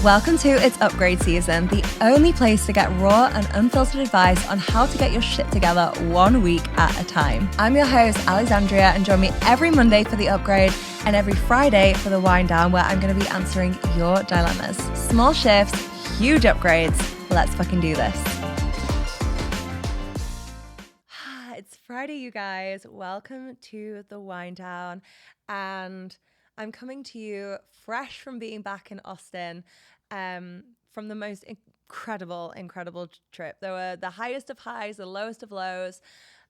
Welcome to It's Upgrade Season, the only place to get raw and unfiltered advice on how to get your shit together 1 week at a time. I'm your host, Alexandria, and join me every Monday for The Upgrade and every Friday for The Wind Down, where I'm going to be answering your dilemmas. Small shifts, huge upgrades. Let's fucking do this. It's Friday, you guys. Welcome to The Wind Down. And I'm coming to you fresh from being back in Austin, from the most incredible trip. There were the highest of highs, the lowest of lows.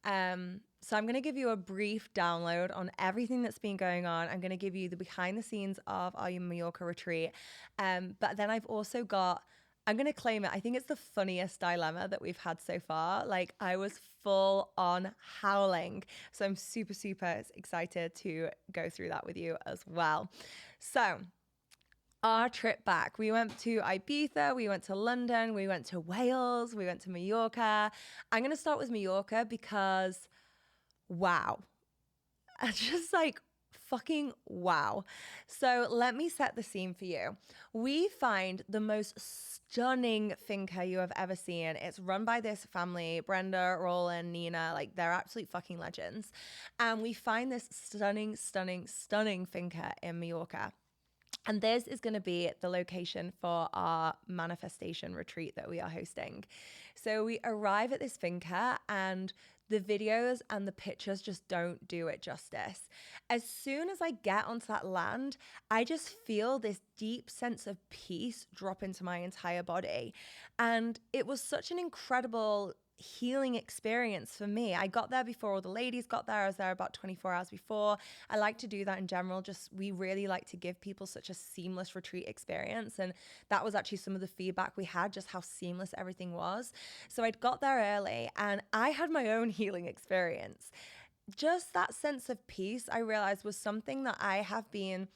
So I'm going to give you a brief download on everything that's been going on. I'm going to give you the behind the scenes of our Mallorca retreat. But then I've also got, I'm going to claim it, I think it's the funniest dilemma that we've had so far. Like, I was full on howling. So I'm super excited to go through that with you as well. So our trip back, we went to Ibiza, we went to London, we went to Wales, we went to Mallorca. I'm going to start with Mallorca because, wow. Just like fucking wow. So let me set the scene for you. We find the most stunning finca you have ever seen. It's run by this family, Brenda, Roland, Nina, like they're absolute fucking legends. And we find this stunning finca in Mallorca. And this is going to be the location for our manifestation retreat that we are hosting. So we arrive at this finca and the videos and the pictures just don't do it justice. As soon as I get onto that land, I just feel this deep sense of peace drop into my entire body. And it was such an incredible healing experience for me. I got there before all the ladies got there. I was there about 24 hours before. I like to do that in general. Just, we really like to give people such a seamless retreat experience. And that was actually some of the feedback we had, just how seamless everything was. So I'd got there early and I had my own healing experience. Just that sense of peace, I realized, was something that I have been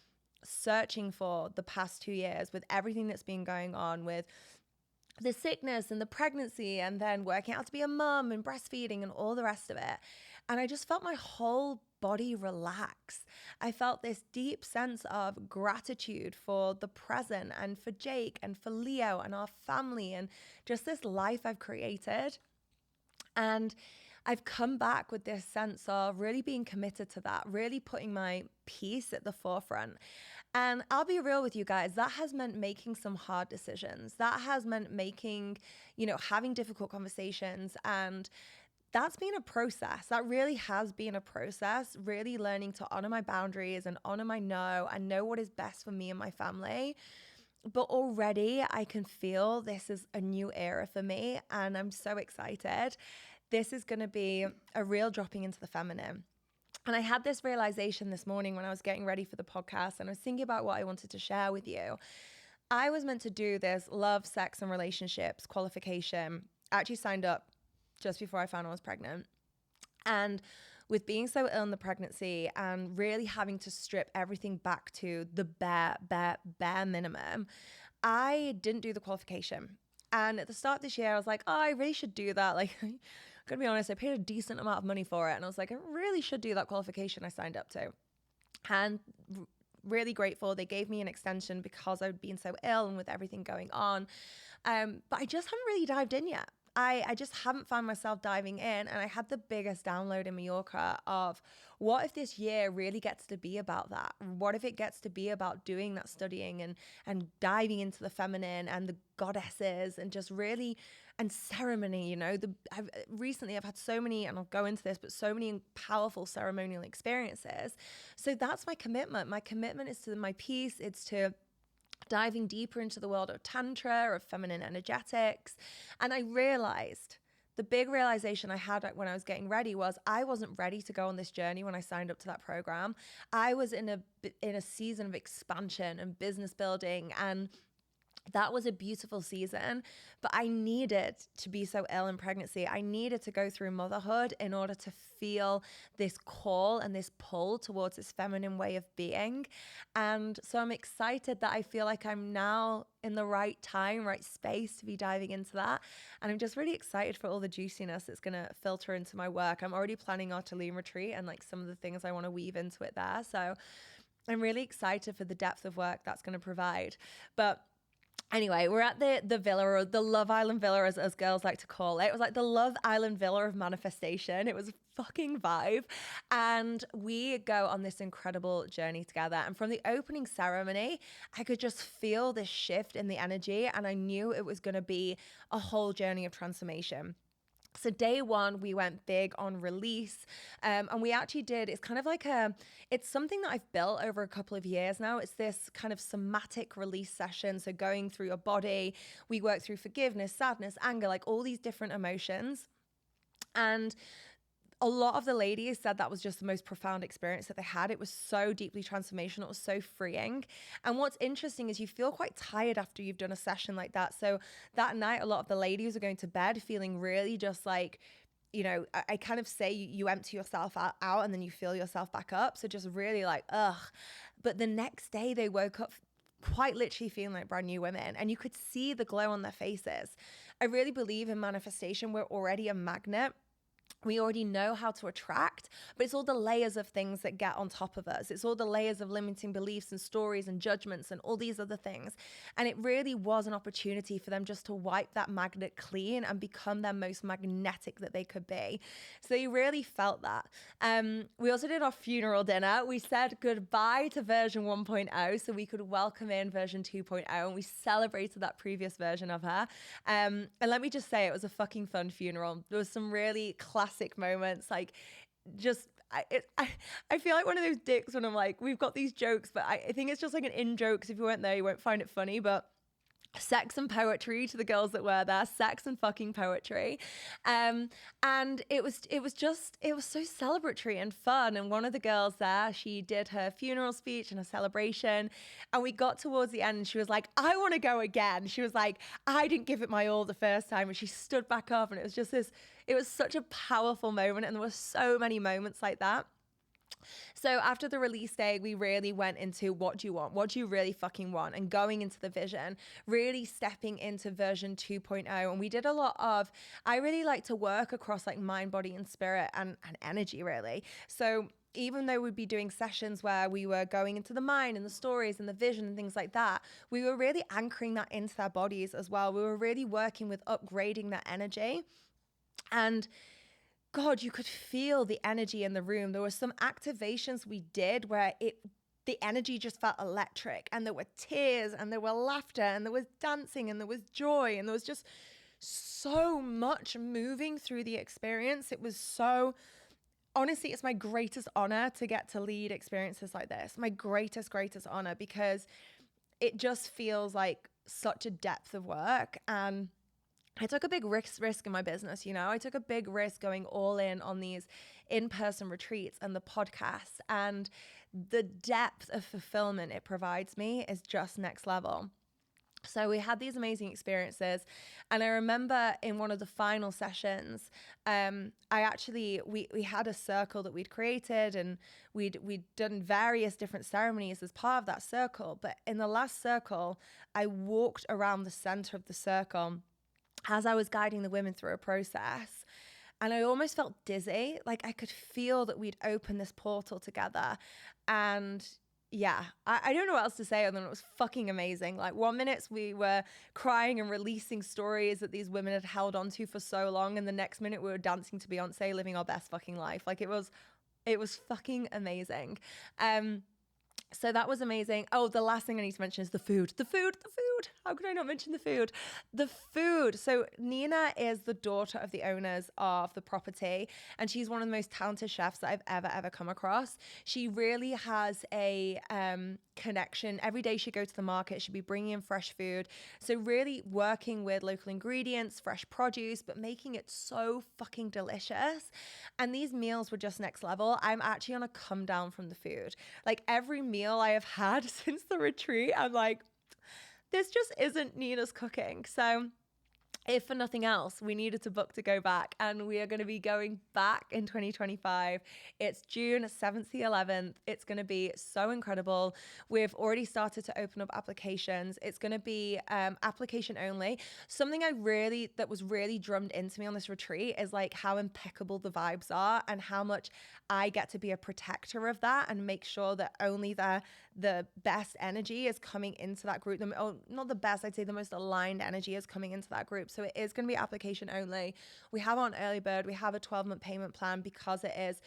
searching for the past 2 years with everything that's been going on with the sickness and the pregnancy and then working out to be a mum and breastfeeding and all the rest of it. And I just felt my whole body relax. I felt this deep sense of gratitude for the present and for Jake and for Leo and our family and just this life I've created. And I've come back with this sense of really being committed to that, really putting my peace at the forefront. And I'll be real with you guys, that has meant making some hard decisions. That has meant making, having difficult conversations. And that's been a process. That really has been a process, really learning to honor my boundaries and honor my no and know what is best for me and my family. But already I can feel this is a new era for me and I'm so excited. This is going to be a real dropping into the feminine. And I had this realization this morning when I was getting ready for the podcast and I was thinking about what I wanted to share with you. I was meant to do this love, sex, and relationships qualification. I actually signed up just before I found I was pregnant. And with being so ill in the pregnancy and really having to strip everything back to the bare minimum, I didn't do the qualification. And at the start of this year, I was like, oh, I really should do that. Like, I'm gonna be honest, I paid a decent amount of money for it. And I was like, I really should do that qualification I signed up to. And really grateful. They gave me an extension because I'd been so ill and with everything going on. But I just haven't really dived in yet. I just haven't found myself diving in. And I had the biggest download in Mallorca of what if this year really gets to be about that? What if it gets to be about doing that studying and diving into the feminine and the goddesses and just really, and ceremony, recently I've had so many, and I'll go into this, but so many powerful ceremonial experiences. So that's my commitment. My commitment is to my peace. It's to diving deeper into the world of tantra, of feminine energetics. And I realized, the big realization I had when I was getting ready was I wasn't ready to go on this journey when I signed up to that program. I was in a season of expansion and business building, and that was a beautiful season, but I needed to be so ill in pregnancy. I needed to go through motherhood in order to feel this call and this pull towards this feminine way of being. And so I'm excited that I feel like I'm now in the right time, right space to be diving into that. And I'm just really excited for all the juiciness that's going to filter into my work. I'm already planning our Tulum retreat and like some of the things I want to weave into it there. So I'm really excited for the depth of work that's going to provide. But Anyway, we're at the villa, or the Love Island Villa, as girls like to call it. It was like the Love Island Villa of manifestation. It was a fucking vibe. And we go on this incredible journey together. And from the opening ceremony, I could just feel this shift in the energy. And I knew it was going to be a whole journey of transformation. So day one, we went big on release, and we actually did, it's kind of like it's something that I've built over a couple of years now. It's this kind of somatic release session. So going through your body, we work through forgiveness, sadness, anger, like all these different emotions. And a lot of the ladies said that was just the most profound experience that they had. It was so deeply transformational. It was so freeing. And what's interesting is you feel quite tired after you've done a session like that. So that night, a lot of the ladies are going to bed feeling really just like, I kind of say you empty yourself out and then you fill yourself back up. So just really like, ugh. But the next day they woke up quite literally feeling like brand new women, and you could see the glow on their faces. I really believe in manifestation. We're already a magnet. We already know how to attract, but it's all the layers of things that get on top of us. It's all the layers of limiting beliefs and stories and judgments and all these other things. And it really was an opportunity for them just to wipe that magnet clean and become their most magnetic that they could be. So you really felt that. We also did our funeral dinner. We said goodbye to version 1.0 so we could welcome in version 2.0, and we celebrated that previous version of her. And let me just say, it was a fucking fun funeral. There was some really classic moments, like just I feel like one of those dicks when I'm like, we've got these jokes, but I think it's just like an in joke, because if you weren't there you won't find it funny, but sex and poetry to the girls that were there, sex and fucking poetry. And it was so celebratory and fun. And one of the girls there, she did her funeral speech and a celebration, and we got towards the end and she was like, I want to go again. She was like, I didn't give it my all the first time. And she stood back up, and it was just it was such a powerful moment. And there were so many moments like that. So after the release day, we really went into what do you want? What do you really fucking want? And going into the vision, really stepping into version 2.0. And we did a lot of, I really like to work across like mind, body, and spirit and energy, really. So even though we'd be doing sessions where we were going into the mind and the stories and the vision and things like that, we were really anchoring that into their bodies as well. We were really working with upgrading that energy. And God, you could feel the energy in the room. There were some activations we did where the energy just felt electric, and there were tears and there were laughter and there was dancing and there was joy, and there was just so much moving through the experience. It was so, honestly, it's my greatest honor to get to lead experiences like this. My greatest honor, because it just feels like such a depth of work. And I took a big risk in my business, I took a big risk going all in on these in-person retreats and the podcast, and the depth of fulfillment it provides me is just next level. So we had these amazing experiences. And I remember in one of the final sessions, we had a circle that we'd created, and we'd done various different ceremonies as part of that circle. But in the last circle, I walked around the center of the circle as I was guiding the women through a process, and I almost felt dizzy. Like I could feel that we'd opened this portal together. And yeah, I don't know what else to say other than it was fucking amazing. Like 1 minute we were crying and releasing stories that these women had held on to for so long, and the next minute we were dancing to Beyonce, living our best fucking life. Like it was fucking amazing. So that was amazing. Oh, the last thing I need to mention is the food. The food. How could I not mention the food? The food. So Nina is the daughter of the owners of the property, and she's one of the most talented chefs that I've ever come across. She really has a connection. Every day she'd go to the market, she'd be bringing in fresh food. So really working with local ingredients, fresh produce, but making it so fucking delicious. And these meals were just next level. I'm actually on a come down from the food. Like every meal I have had since the retreat, I'm like, this just isn't Nina's cooking. So if for nothing else, we needed to book to go back, and we are going to be going back in 2025. It's June 7th to 11th. It's going to be so incredible. We've already started to open up applications. It's going to be application only. Something that was really drummed into me on this retreat is like how impeccable the vibes are and how much I get to be a protector of that and make sure that only the best energy is coming into that group. Not the best, I'd say the most aligned energy is coming into that group. So it is going to be application only. We have on early bird. We have a 12-month payment plan because it is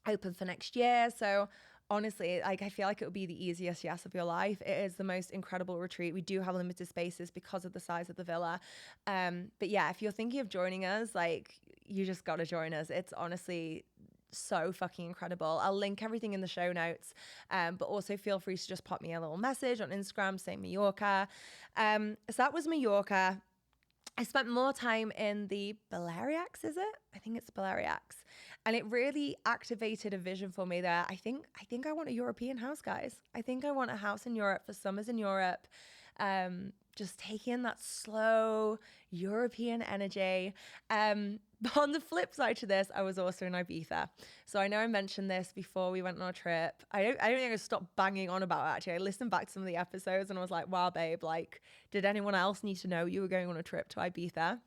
open for next year. So honestly, like, I feel like it would be the easiest yes of your life. It is the most incredible retreat. We do have limited spaces because of the size of the villa. But yeah, if you're thinking of joining us, like, you just got to join us. It's honestly so fucking incredible. I'll link everything in the show notes, but also feel free to just pop me a little message on Instagram saying Mallorca. So that was Mallorca. I spent more time in the Balearics, is it? I think it's Balearics. And it really activated a vision for me there. I think I want a European house, guys. I think I want a house in Europe for summers in Europe. Just taking in that slow European energy. But on the flip side to this, I was also in Ibiza. So I know I mentioned this before we went on our trip. I don't think I stopped banging on about it, actually. I listened back to some of the episodes and I was like, wow, babe, like, did anyone else need to know you were going on a trip to Ibiza?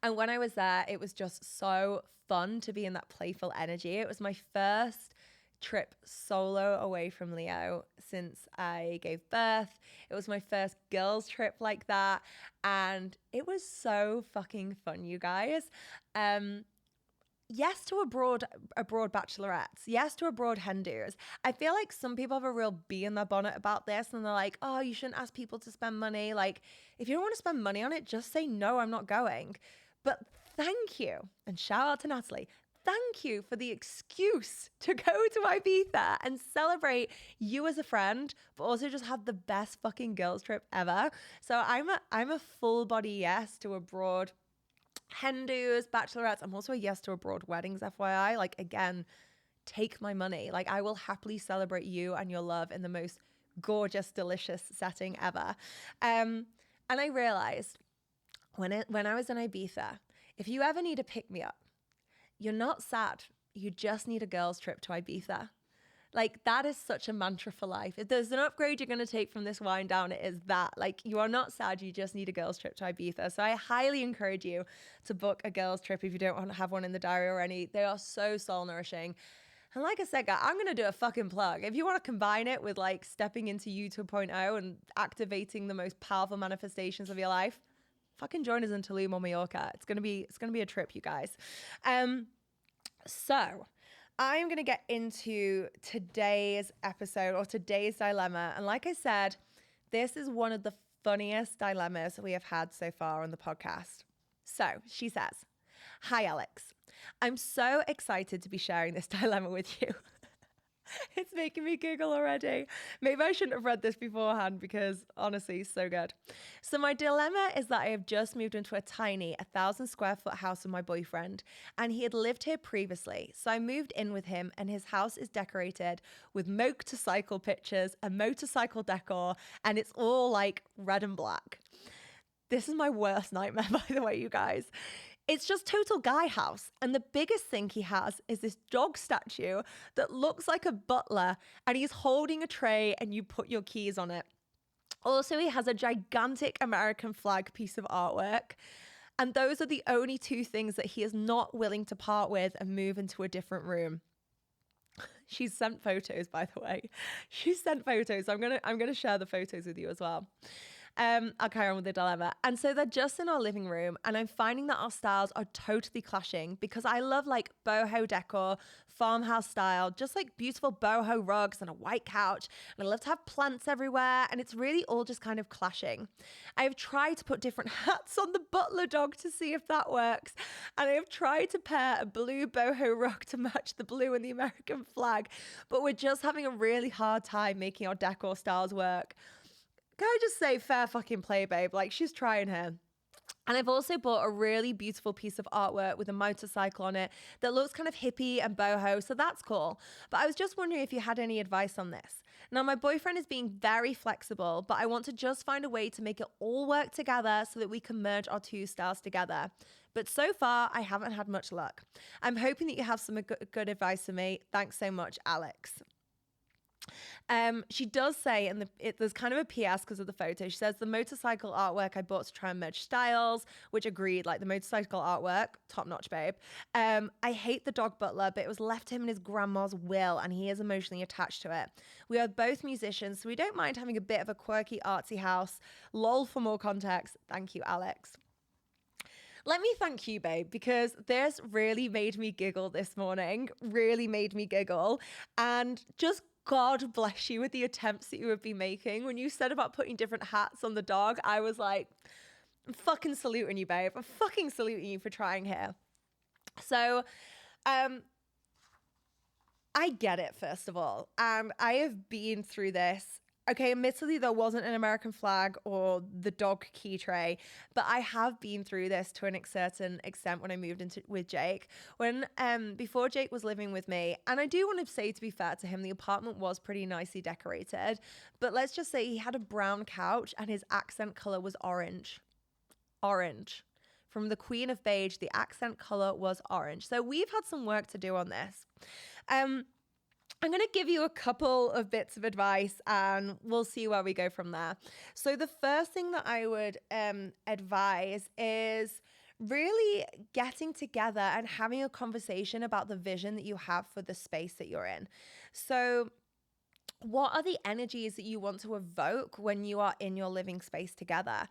And when I was there, it was just so fun to be in that playful energy. It was my first trip solo away from Leo since I gave birth. It was my first girls trip like that, and it was so fucking fun, you guys. Yes to abroad bachelorettes, yes to abroad hen do's. I feel like some people have a real bee in their bonnet about this, and they're like, oh, you shouldn't ask people to spend money. Like, if you don't want to spend money on it, just say no, I'm not going. But thank you, and shout out to Natalie, thank you for the excuse to go to Ibiza and celebrate you as a friend, but also just have the best fucking girls trip ever. So I'm a full body yes to abroad hen do's, bachelorettes. I'm also a yes to abroad weddings, FYI. Like, again, take my money. Like, I will happily celebrate you and your love in the most gorgeous, delicious setting ever. And I realized when I was in Ibiza, if you ever need a pick me up, you're not sad. You just need a girls trip to Ibiza. Like, that is such a mantra for life. If there's an upgrade you're going to take from this wind down, it is that. Like, you are not sad. You just need a girls trip to Ibiza. So I highly encourage you to book a girls trip if you don't want to have one in the diary already. They are so soul nourishing. And like I said, guys, I'm going to do a fucking plug. If you want to combine it with like stepping into you 2.0 and activating the most powerful manifestations of your life, fucking join us in Tulum or Mallorca. It's gonna be a trip, you guys. So I'm gonna get into today's episode, or today's dilemma. And like I said, this is one of the funniest dilemmas we have had so far on the podcast. So she says, "Hi Alex, I'm so excited to be sharing this dilemma with you." It's making me giggle already. Maybe I shouldn't have read this beforehand because honestly, so good. So my dilemma is that I have just moved into a tiny 1,000 square foot house with my boyfriend, and he had lived here previously. So I moved in with him, and his house is decorated with motorcycle pictures and motorcycle decor, and it's all like red and black. This is my worst nightmare, by the way, you guys. It's just total guy house. And the biggest thing he has is this dog statue that looks like a butler, and he's holding a tray and you put your keys on it. Also, he has a gigantic American flag piece of artwork. And those are the only two things that he is not willing to part with and move into a different room. She's sent photos, by the way. She's sent photos. I'm gonna share the photos with you as well. I'll carry on with the dilemma. And so they're just in our living room, and I'm finding that our styles are totally clashing because I love like boho decor, farmhouse style, just like beautiful boho rugs and a white couch. And I love to have plants everywhere, and it's really all just kind of clashing. I have tried to put different hats on the butler dog to see if that works. And I have tried to pair a blue boho rug to match the blue and the American flag, but we're just having a really hard time making our decor styles work. Can I just say fair fucking play, babe? Like, she's trying her. And I've also bought a really beautiful piece of artwork with a motorcycle on it that looks kind of hippie and boho, so that's cool. But I was just wondering if you had any advice on this. Now, my boyfriend is being very flexible, but I want to just find a way to make it all work together so that we can merge our two styles together. But so far, I haven't had much luck. I'm hoping that you have some good advice for me. Thanks so much, Alex. She does say, and there's kind of a PS because of the photo. She says the motorcycle artwork I bought to try and merge styles, which agreed, like the motorcycle artwork, top notch, babe. I hate the dog butler, but it was left to him in his grandma's will, and he is emotionally attached to it. We are both musicians, so we don't mind having a bit of a quirky, artsy house. Lol for more context. Thank you, Alex. Let me thank you, babe, because this really made me giggle this morning, really made me giggle. And just God bless you with the attempts that you would be making. When you said about putting different hats on the dog, I was like, I'm fucking saluting you, babe. I'm fucking saluting you for trying here. So, I get it, first of all. And I have been through this. Okay, admittedly, there wasn't an American flag or the dog key tray, but I have been through this to a certain extent when I moved into with Jake. When before Jake was living with me, and I do want to say, to be fair to him, the apartment was pretty nicely decorated, but let's just say he had a brown couch and his accent color was orange. Orange. From the Queen of Beige, the accent color was orange. So we've had some work to do on this. I'm going to give you a couple of bits of advice and we'll see where we go from there. So the first thing that I would advise is really getting together and having a conversation about the vision that you have for the space that you're in. So what are the energies that you want to evoke when you are in your living space together?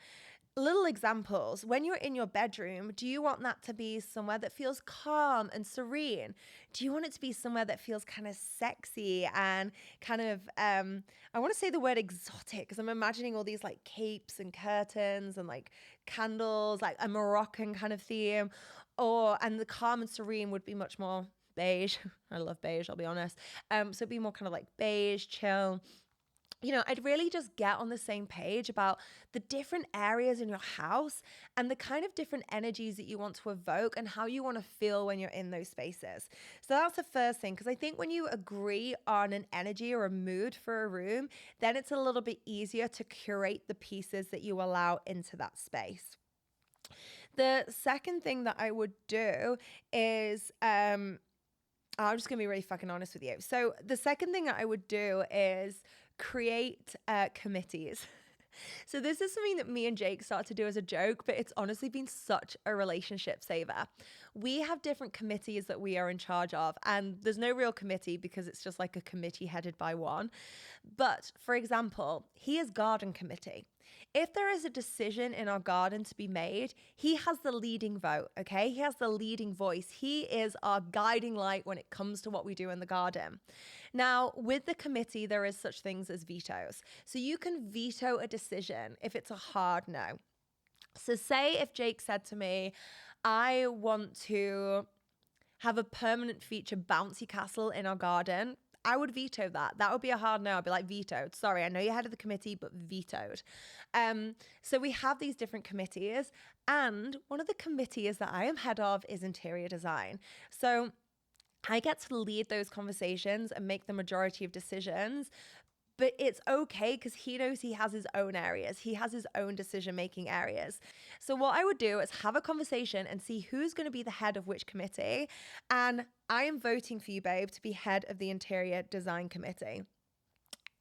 Little examples. When you're in your bedroom, do you want that to be somewhere that feels calm and serene? Do you want it to be somewhere that feels kind of sexy and kind of, I want to say the word exotic because I'm imagining all these like capes and curtains and like candles, like a Moroccan kind of theme. And the calm and serene would be much more beige. I love beige, I'll be honest. So it'd be more kind of like beige, chill. I'd really just get on the same page about the different areas in your house and the kind of different energies that you want to evoke and how you want to feel when you're in those spaces. So that's the first thing, because I think when you agree on an energy or a mood for a room, then it's a little bit easier to curate the pieces that you allow into that space. The second thing that I would do is, I'm just going to be really fucking honest with you. So the second thing that I would do is create committees. So this is something that me and Jake started to do as a joke, but it's honestly been such a relationship saver. We have different committees that we are in charge of, and there's no real committee because it's just like a committee headed by one. But for example, he is garden committee. If there is a decision in our garden to be made, he has the leading vote, okay? He has the leading voice. He is our guiding light when it comes to what we do in the garden. Now, with the committee, there is such things as vetoes. So you can veto a decision if it's a hard no. So say if Jake said to me, I want to have a permanent feature bouncy castle in our garden, I would veto that. That would be a hard no. I'd be like, vetoed. Sorry, I know you're head of the committee, but vetoed. So we have these different committees, and one of the committees that I am head of is interior design. So I get to lead those conversations and make the majority of decisions. But it's okay because he knows he has his own areas. He has his own decision-making areas. So what I would do is have a conversation and see who's going to be the head of which committee. And I am voting for you, babe, to be head of the interior design committee.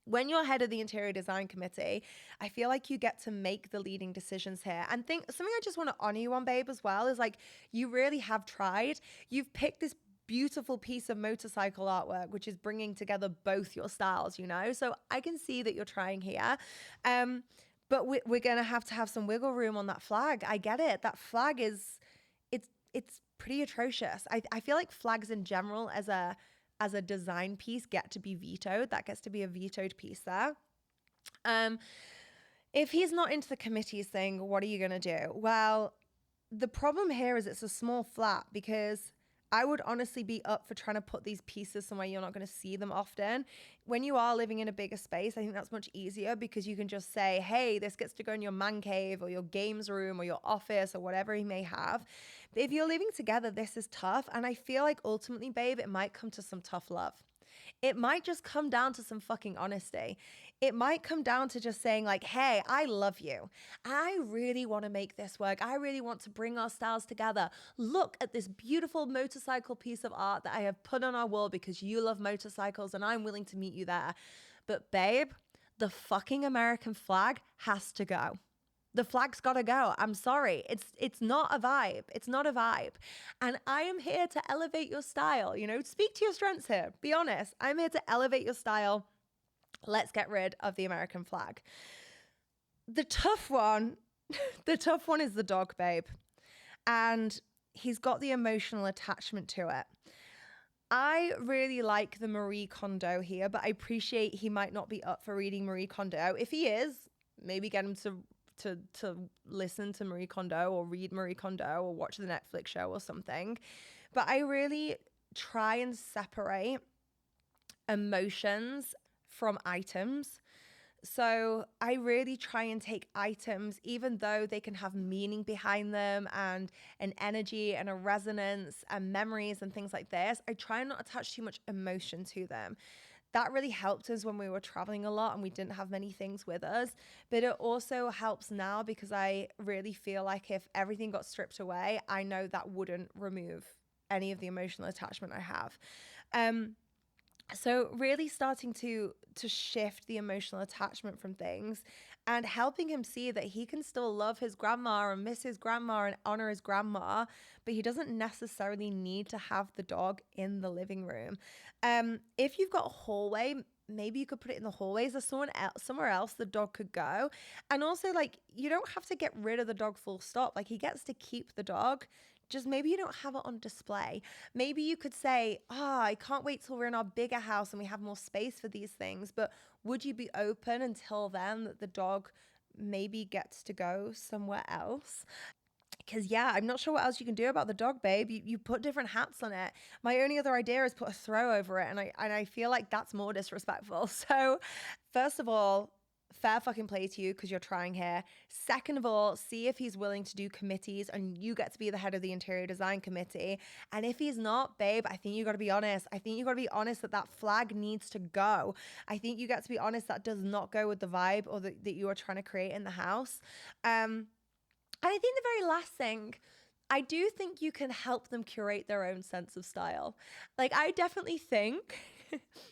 When you're head of the interior design committee, I feel like you get to make the leading decisions here. And something I just want to honor you on, babe, as well, is like you really have tried. You've picked this beautiful piece of motorcycle artwork, which is bringing together both your styles, so I can see that you're trying here. But we're going to have some wiggle room on that flag. I get it. That flag it's pretty atrocious. I feel like flags in general as a design piece get to be vetoed. That gets to be a vetoed piece there. If he's not into the committees thing, what are you going to do? Well, the problem here is it's a small flat because I would honestly be up for trying to put these pieces somewhere you're not going to see them often. When you are living in a bigger space, I think that's much easier because you can just say, hey, this gets to go in your man cave or your games room or your office or whatever you may have. But if you're living together, this is tough. And I feel like ultimately, babe, it might come to some tough love. It might just come down to some fucking honesty. It might come down to just saying like, hey, I love you. I really want to make this work. I really want to bring our styles together. Look at this beautiful motorcycle piece of art that I have put on our wall because you love motorcycles and I'm willing to meet you there. But babe, the fucking American flag has to go. The flag's got to go. I'm sorry. It's not a vibe. It's not a vibe. And I am here to elevate your style. Speak to your strengths here. Be honest. I'm here to elevate your style. Let's get rid of the American flag. The tough one is the dog, babe. And he's got the emotional attachment to it. I really like the Marie Kondo here, but I appreciate he might not be up for reading Marie Kondo. If he is, maybe get him to listen to Marie Kondo or read Marie Kondo or watch the Netflix show or something. But I really try and separate emotions from items. So I really try and take items, even though they can have meaning behind them and an energy and a resonance and memories and things like this, I try and not attach too much emotion to them. That really helped us when we were traveling a lot and we didn't have many things with us. But it also helps now because I really feel like if everything got stripped away, I know that wouldn't remove any of the emotional attachment I have. So really starting to shift the emotional attachment from things and helping him see that he can still love his grandma and miss his grandma and honor his grandma, but he doesn't necessarily need to have the dog in the living room. If you've got a hallway, maybe you could put it in the hallways. There's somewhere else the dog could go. And also, like, you don't have to get rid of the dog full stop. Like, he gets to keep the dog. Just maybe you don't have it on display. Maybe you could say, I can't wait till we're in our bigger house and we have more space for these things. But would you be open until then that the dog maybe gets to go somewhere else? Because, yeah, I'm not sure what else you can do about the dog, babe. You put different hats on it. My only other idea is put a throw over it. And I feel like that's more disrespectful. So, first of all, fair fucking play to you because you're trying here. Second of all, see if he's willing to do committees and you get to be the head of the interior design committee. And if he's not, babe, I think you got to be honest. I think you got to be honest that flag needs to go. I think you get to be honest that does not go with the vibe or that you are trying to create in the house. And I think the very last thing, I do think you can help them curate their own sense of style. Like, I definitely think,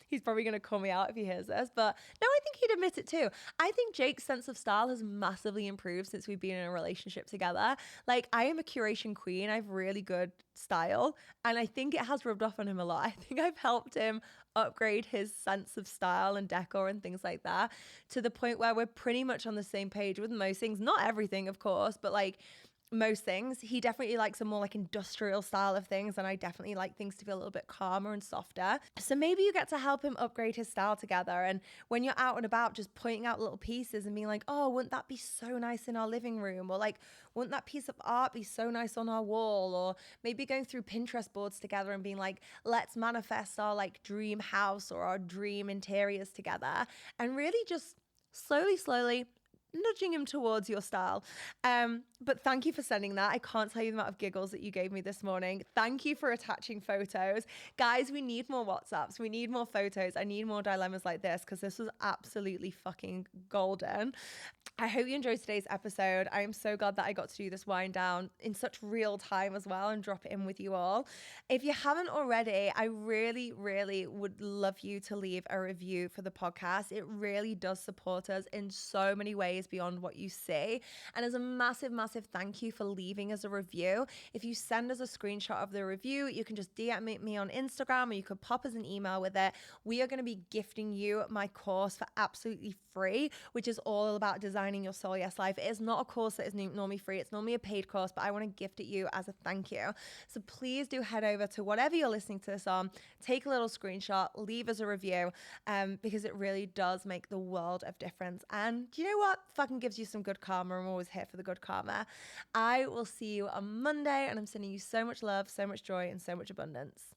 he's probably going to call me out if he hears this, but no, I think he'd admit it too. I think Jake's sense of style has massively improved since we've been in a relationship together. Like, I am a curation queen. I have really good style, and I think it has rubbed off on him a lot. I think I've helped him upgrade his sense of style and decor and things like that to the point where we're pretty much on the same page with most things. Not everything, of course, but like most things. He definitely likes a more like industrial style of things, and I definitely like things to feel a little bit calmer and softer. So maybe you get to help him upgrade his style together, and when you're out and about, just pointing out little pieces and being like, oh, wouldn't that be so nice in our living room? Or like, wouldn't that piece of art be so nice on our wall? Or maybe going through Pinterest boards together and being like, let's manifest our like dream house or our dream interiors together, and really just slowly nudging him towards your style. But thank you for sending that. I can't tell you the amount of giggles that you gave me this morning. Thank you for attaching photos. Guys, we need more WhatsApps. We need more photos. I need more dilemmas like this because this was absolutely fucking golden. I hope you enjoyed today's episode. I am so glad that I got to do this wind down in such real time as well and drop it in with you all. If you haven't already, I really would love you to leave a review for the podcast. It really does support us in so many ways beyond what you see. And as a massive thank you for leaving us a review. If you send us a screenshot of the review, you can just DM me on Instagram or you could pop us an email with it. We are going to be gifting you my course for absolutely free, which is all about designing your soul yes life. It is not a course that is normally free. It's normally a paid course, but I want to gift it you as a thank you. So please do head over to whatever you're listening to this on, take a little screenshot, leave us a review, because it really does make the world of difference. And you know what? fucking gives you some good karma. I'm always here for the good karma. I will see you on Monday, and I'm sending you so much love, so much joy, and so much abundance.